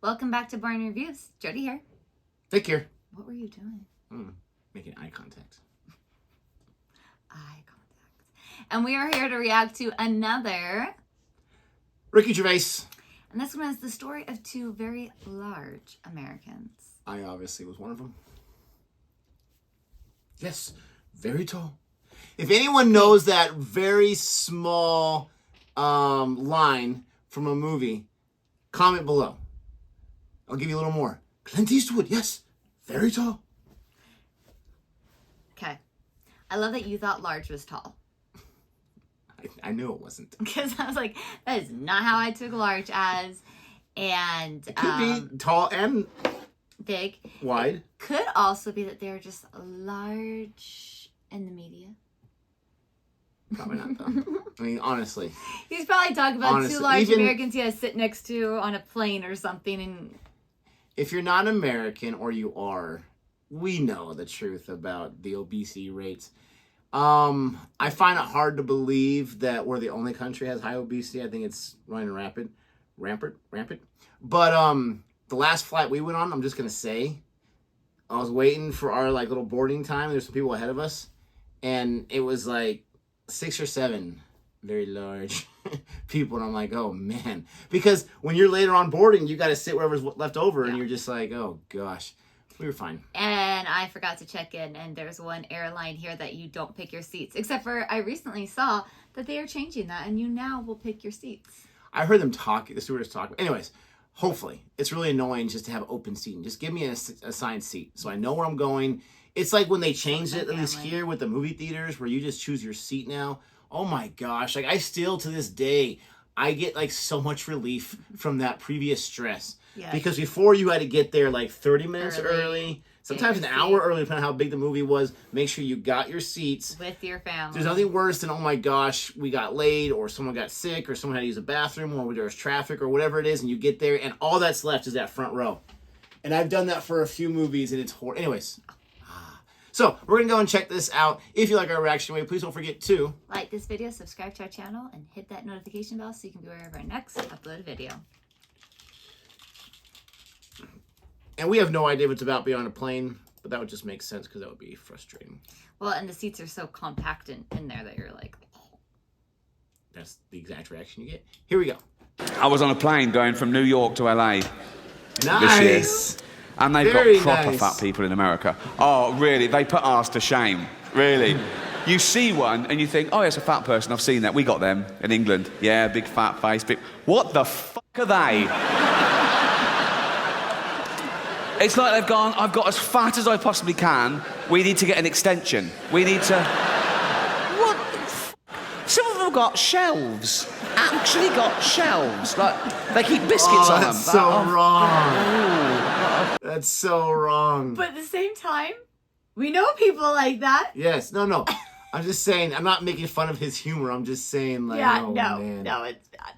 Welcome back to Boring Reviews. Jodi here. Take care. What were you doing? Making eye contact. Eye contact. And we are here to react to another Ricky Gervais. And this one is the story of two very large Americans. I obviously was one of them. Yes, very tall. If anyone knows that very small line from a movie, comment below. I'll give you a little more. Clint Eastwood, yes, very tall. Okay. I love that you thought large was tall. I knew it wasn't. Because I was like, that is not how I took large as. And it could be tall and big. Wide. It could also be that they're just large in the media. Probably not, though. I mean, honestly. He's probably talking about honestly, two large Americans he has sit next to on a plane or something. And if you're not American, or you are, we know the truth about the obesity rates. I find it hard to believe that we're the only country that has high obesity. I think it's running rampant. But the last flight we went on, I'm just gonna say, I was waiting for our little boarding time. There's some people ahead of us, and it was like 6 or 7 very large people, and I'm like, oh man, because when you're later on boarding, you got to sit wherever's left over, and you're just like, oh gosh. We were fine. And I forgot to check in, and there's one airline here that you don't pick your seats. Except for I recently saw that they are changing that, and you now will pick your seats. I heard them talking, the stewardess talk. Anyways, hopefully. It's really annoying just to have open seating. Just give me an assigned seat so I know where I'm going. It's like when they changed it, at least here with the movie theaters, where you just choose your seat now. Oh my gosh. I still, to this day, I get so much relief from that previous stress. Yes. Because before you had to get there 30 minutes early, sometimes an hour early, depending on how big the movie was. Make sure you got your seats. With your family. There's nothing worse than, oh my gosh, we got late, or someone got sick, or someone had to use a bathroom, or there was traffic, or whatever it is, and you get there, and all that's left is that front row. And I've done that for a few movies, and it's horrible. Anyways. So, we're going to go and check this out. If you like our reaction video, please don't forget to like this video, subscribe to our channel, and hit that notification bell so you can be aware of our next uploaded video. And we have no idea if it's about being on a plane, but that would just make sense because that would be frustrating. Well, and the seats are so compact in there that you're like... That's the exact reaction you get. Here we go. I was on a plane going from New York to LA. Nice. And they've got proper fat people in America. Oh, really? They put ours to shame. Really. You see one and you think, oh, it's a fat person. I've seen that. We got them in England. Yeah, big fat face. What the fuck are they? It's like they've gone, I've got as fat as I possibly can. We need to get an extension. We need to... What the f... Some of them have got shelves. Actually got shelves. They keep biscuits on them. That's so wrong. That's so wrong. But at the same time, we know people like that. Yes. No. I'm just saying, I'm not making fun of his humor. I'm just saying, yeah, oh, man. No, it's bad.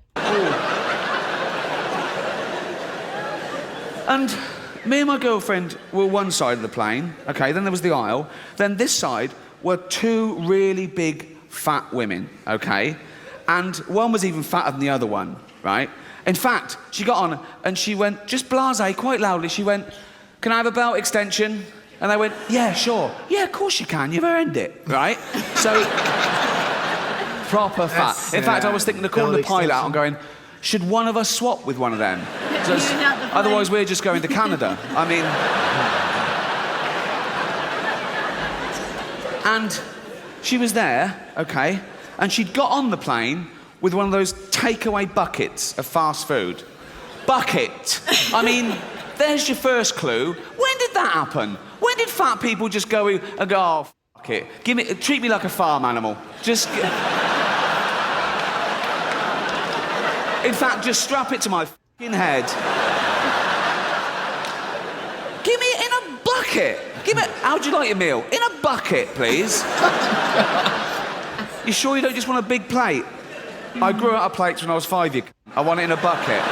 And me and my girlfriend were one side of the plane. Okay, then there was the aisle. Then this side were 2 really big fat women, okay? And one was even fatter than the other one, right? In fact, she got on and she went, just blasé, quite loudly, she went, can I have a belt extension? And I went, yeah, sure. Yeah, of course you can, you've earned it, right? So, proper fat. In fact, I was thinking of calling the pilot out and going, should one of us swap with one of them? Otherwise, we're just going to Canada. I mean... And she was there, okay, and she'd got on the plane with one of those takeaway buckets of fast food. Bucket! I mean, there's your first clue. When did that happen? When did fat people just go and go, oh, fuck it. Treat me like a farm animal. Just... In fact, just strap it to my f***ing head. Give me it in a bucket. How'd you like your meal? In a bucket, please. You sure you don't just want a big plate? I grew out of plates when I was 5, you I want it in a bucket.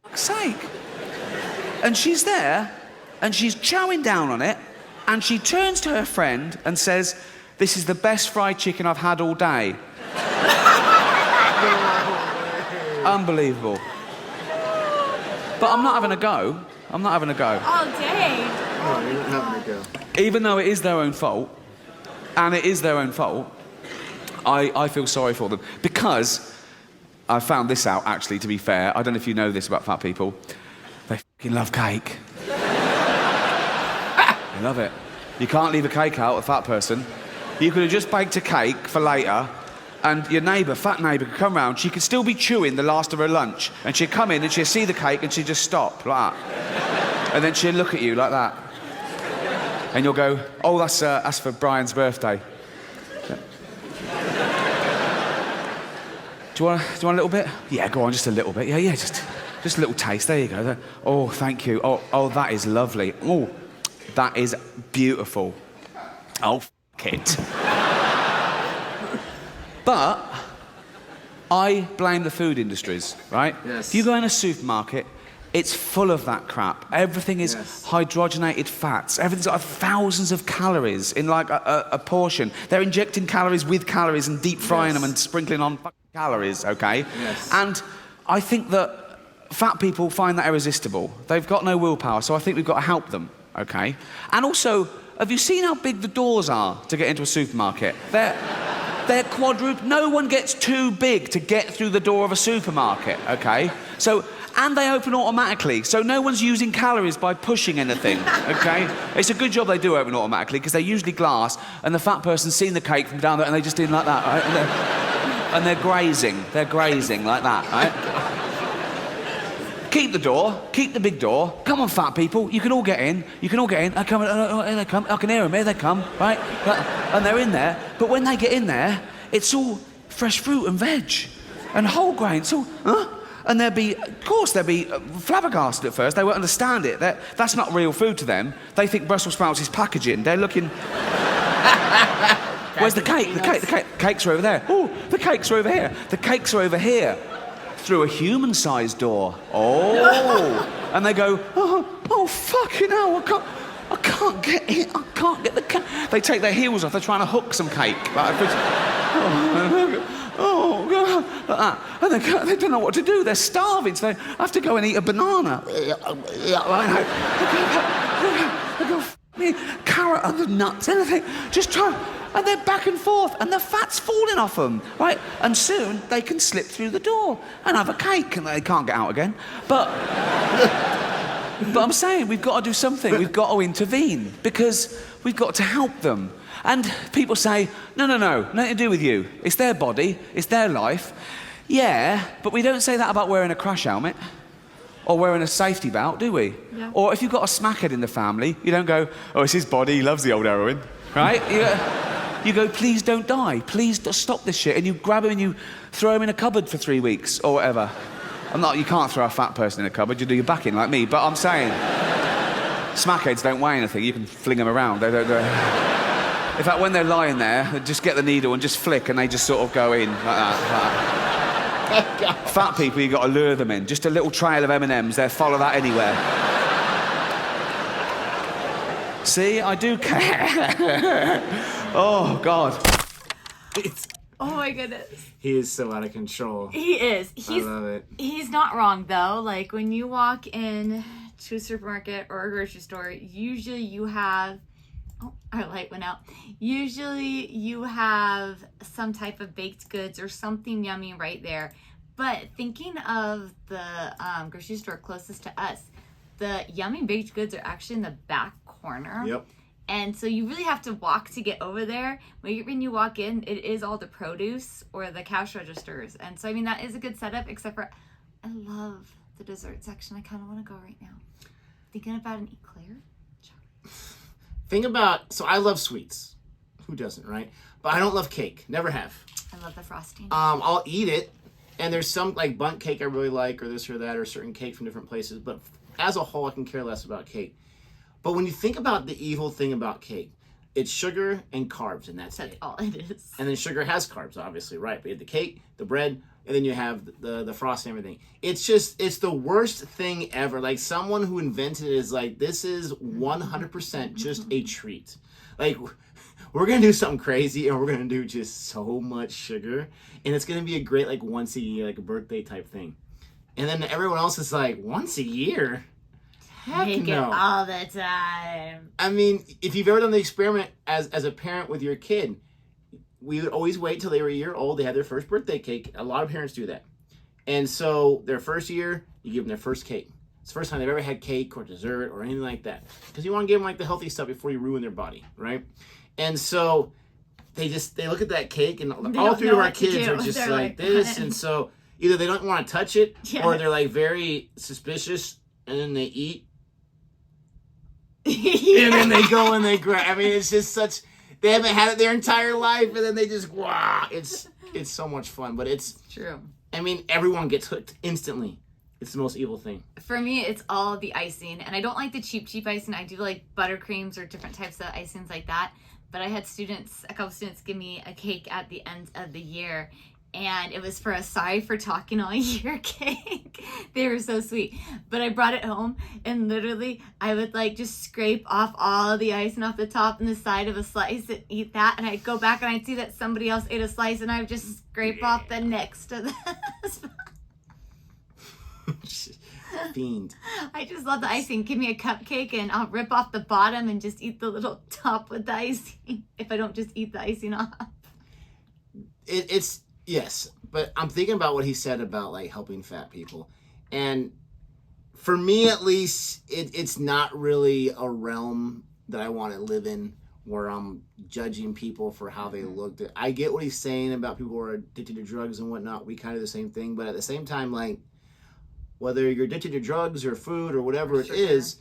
For fuck's sake. And she's there, and she's chowing down on it, and she turns to her friend and says, this is the best fried chicken I've had all day. Unbelievable. But I'm not having a go. I'm not having a go. Oh, dang. Oh, you're not having a go. Even though it is their own fault, and it is their own fault, I feel sorry for them. Because I found this out, actually, to be fair. I don't know if you know this about fat people. They fucking love cake. They love it. You can't leave a cake out, a fat person. You could have just baked a cake for later, and your neighbour, fat neighbour, could come round. She could still be chewing the last of her lunch, and she'd come in and she'd see the cake and she'd just stop like that, and then she'd look at you like that, and you'll go, "Oh, that's for Brian's birthday." Yeah. Do you want a little bit? Yeah, go on, just a little bit. Yeah, just a little taste. There you go. Oh, thank you. Oh, that is lovely. Oh, that is beautiful. Oh, f*** it. But I blame the food industries, right? Yes. If you go in a supermarket, it's full of that crap. Everything is hydrogenated fats. Everything's got thousands of calories in like a portion. They're injecting calories with calories and deep frying them and sprinkling on fucking calories, okay? Yes. And I think that fat people find that irresistible. They've got no willpower, so I think we've got to help them, okay? And also, have you seen how big the doors are to get into a supermarket? They're quadruple. No one gets too big to get through the door of a supermarket, okay? So, and they open automatically, so no one's using calories by pushing anything, okay? It's a good job they do open automatically, because they're usually glass, and the fat person's seen the cake from down there, and they just do like that, right? And they're grazing like that, right? Keep the door, keep the big door. Come on, fat people, you can all get in. Here they come, I can hear them, here they come, right? And they're in there, but when they get in there, it's all fresh fruit and veg and whole grain, so, And they'll be flabbergasted at first. They won't understand it. That's not real food to them. They think Brussels sprouts is packaging. They're looking... Where's the cake? The cakes are over there. Oh, the cakes are over here. The cakes are over here. Through a human-sized door. Oh. And they go, oh, fucking hell, I can't get in. I can't get the cake. They take their heels off. They're trying to hook some cake. Oh, God, like that. And they don't know what to do. They're starving, so they have to go and eat a banana. They go, me, carrot and the nuts, anything. Just try. And they're back and forth, and the fat's falling off them, right? And soon they can slip through the door and have a cake, and they can't get out again. But I'm saying we've got to do something. We've got to intervene, because we've got to help them. And people say, no, nothing to do with you. It's their body, it's their life. Yeah, but we don't say that about wearing a crash helmet or wearing a safety belt, do we? Yeah. Or if you've got a smackhead in the family, you don't go, oh, it's his body, he loves the old heroin, right? You go, please don't die. Please stop this shit. And you grab him and you throw him in a cupboard for 3 weeks or whatever. You can't throw a fat person in a cupboard. You do your back in like me. But I'm saying, smackheads don't weigh anything. You can fling them around. They don't. In fact, when they're lying there, they just get the needle and just flick, and they just sort of go in like that. Like that. Fat people, you got to lure them in. Just a little trail of M&Ms. They'll follow that anywhere. See, I do care. Oh, God. Oh, my goodness. He is so out of control. He is. I love it. He's not wrong, though. Like, when you walk in to a supermarket or a grocery store, usually you have... Oh, our light went out. Usually you have some type of baked goods or something yummy right there. But thinking of the grocery store closest to us, the yummy baked goods are actually in the back corner. Yep. And so you really have to walk to get over there. When you walk in, it is all the produce or the cash registers. And so, I mean, that is a good setup, except for I love the dessert section. I kind of want to go right now. Thinking about an eclair. So I love sweets. Who doesn't, right? But I don't love cake. Never have. I love the frosting. I'll eat it, and there's some like bundt cake I really like, or this or that, or certain cake from different places. But as a whole, I can care less about cake. But when you think about the evil thing about cake, it's sugar and carbs, and that's it. All it is. And then sugar has carbs, obviously, right? But you have the cake, the bread, and then you have the frosting and everything. It's the worst thing ever. Like, someone who invented it is like, this is 100% just a treat. Like, we're going to do something crazy, and we're going to do just so much sugar. And it's going to be a great, like, once a year, like a birthday type thing. And then everyone else is like, once a year? Heck Take no. it all the time. I mean, if you've ever done the experiment as a parent with your kid, we would always wait till they were a year old. They had their first birthday cake. A lot of parents do that. And so their first year, you give them their first cake. It's the first time they've ever had cake or dessert or anything like that. Because you want to give them like the healthy stuff before you ruin their body, right? And so they look at that cake, and all three of our kids are just like this. And so either they don't want to touch it, or they're like very suspicious, and then they eat. And then they go and they grab. I mean, it's just such... They haven't had it their entire life, and then they just, wow. It's so much fun, but it's... True. I mean, everyone gets hooked instantly. It's the most evil thing. For me, it's all the icing. And I don't like the cheap icing. I do like buttercreams or different types of icings like that. But I had a couple students give me a cake at the end of the year. And it was for a sorry for talking all year cake. They were so sweet. But I brought it home, and literally I would like just scrape off all the icing off the top and the side of a slice and eat that. And I'd go back and I'd see that somebody else ate a slice, and I would just scrape off the next to the Fiend. I just love the icing. Give me a cupcake and I'll rip off the bottom and just eat the little top with the icing if I don't just eat the icing off. It's yes, but I'm thinking about what he said about like helping fat people, and for me at least, it's not really a realm that I want to live in where I'm judging people for how they look. I get what he's saying about people who are addicted to drugs and whatnot. We kind of do the same thing, but at the same time, like, whether you're addicted to drugs or food or whatever it is,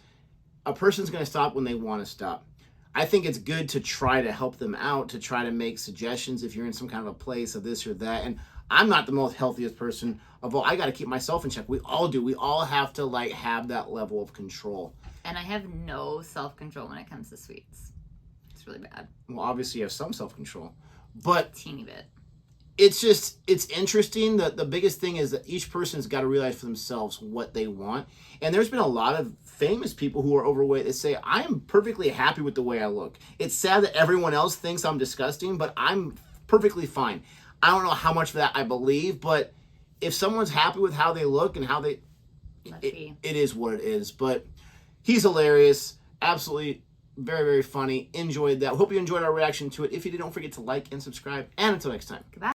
a person's going to stop when they want to stop. I think it's good to try to help them out, to try to make suggestions if you're in some kind of a place of this or that. And I'm not the most healthiest person of all. I got to keep myself in check. We all do. We all have to like have that level of control. And I have no self-control when it comes to sweets. It's really bad. Well, obviously you have some self-control, but a teeny bit. It's interesting. The biggest thing is that each person's got to realize for themselves what they want. And there's been a lot of famous people who are overweight that say, I am perfectly happy with the way I look. It's sad that everyone else thinks I'm disgusting, but I'm perfectly fine. I don't know how much of that I believe, but if someone's happy with how they look and how they... It is what it is. But he's hilarious. Absolutely very, very funny. Enjoyed that. Hope you enjoyed our reaction to it. If you did, don't forget to like and subscribe. And until next time. Goodbye.